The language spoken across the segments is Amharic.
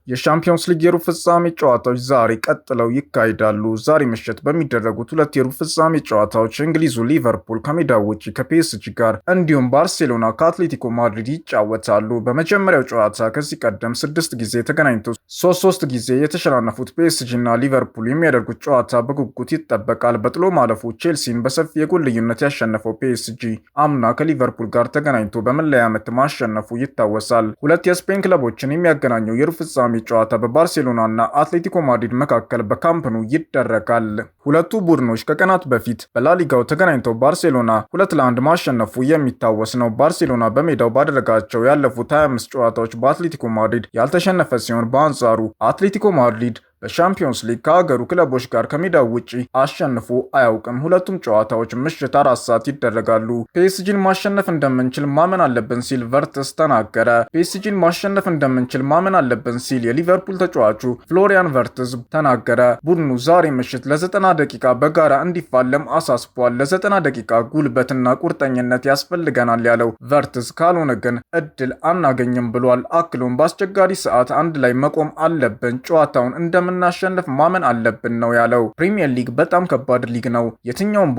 የሻምፒዮንስ ሊግ የሩብ ፍጻሜ ጨዋታዎች ዛሬ ቀጥለው ይካሄዳሉ። ዛሬ ምሽት በሚደረጉት ሁለት የሩብ ፍጻሜ ጨዋታዎች እንግሊዙ ሊቨርፑል ከሜዳው ውጪ ከፒኤስጂ ጋር እንዲሁም ባርሴሎና ከአትሌቲኮ ማድሪድ ይጫወታሉ። በመጀመሪያው ጨዋታ ከዚህ ቀደም 6 ጊዜ ተገናኝተው 3 ጊዜ የተሸናነፉት ፒኤስጂ እና ሊቨርፑል የሚያደርጉት ጨዋታ በጉጉት ይጠበቃል። በጥሎ ማለፉ ቼልሲን በሰፊ የጎል ልዩነት ያሸነፈው ፒኤስጂ አምና ከሊቨርፑል ጋር ተገናኝቶ በመለያ ምት ማሸነፉ ይታወሳል። ሁለት የስፔን ክለቦችን የሚያገናኘው የሩብ ፍጻሜ ጨዋታ በባርሴሎና እና አትሌቲኮ ማድሪድ መካከል በካምፕ ኑ ይደረጋል። ሁለቱ ቡድኖች ከቀናት በፊት በላሊጋው ተገናኝተው ባርሴሎና 2-1 ማሸነፉ የሚታወስ ነው። ባርሴሎና በሜዳው ባደረጋቸው ያለፉት 25 ጨዋታዎች በአትሌቲኮ ማድሪድ ያልተሸነፈ ሲሆን በአንጻሩ አትሌቲኮ ማድሪድ በሻምፒዮንስ ሊግ ከሀገሩ ክለቦች ጋር ከሜዳው ውጪ አሸንፎ አያውቅም። ሁለቱም ጨዋታዎች ምሽት 4 ሰዓት ይደረጋሉ። ፒኤስጂን ማሸነፍ እንደምንችል ማመን አለብን ሲል ቨርትስ ተናገረ። ፒኤስጂን ማሸነፍ እንደምንችል ማመን አለብን ሲል የሊቨርፑል ተጫዋቹ ፍሎሪያን ቨርትስ ተናገረ። ቡድኑ ዛሬ ምሽት ለ90 ደቂቃ በጋራ እንዲፋለም አሳስቧል። ለ90 ደቂቃ ጉልበትና ቁርጠኝነት ያስፈልገናል ያለው ቨርትስ ካልሆነ ግን እድል አናገኝም ብሏል። አክሎም በአስቸጋሪ ሰዓት አንድ ላይ መቆም አለብን፣ ጨዋታውን እንደምናሸንፍ ማመን አለብን ነው ያለው። ፕሪሚየር ሊግ በጣም ከባድ ሊግ ነው። የትኛውንም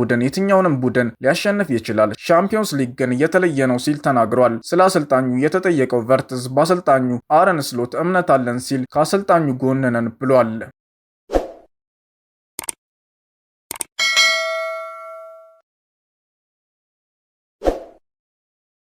ቡድን ሊያሸንፍ ይችላል። ሻምፒዮንስ ሊግ ግን የተለየ ነው ሲል ተናግሯል። ስለ አሰልጣኙ የተጠየቀው ቨርትስ በአሰልጣኙ አረን ስሎት እምነት አለን ሲል ከአሰልጣኙ ጎን ነን ብሏል።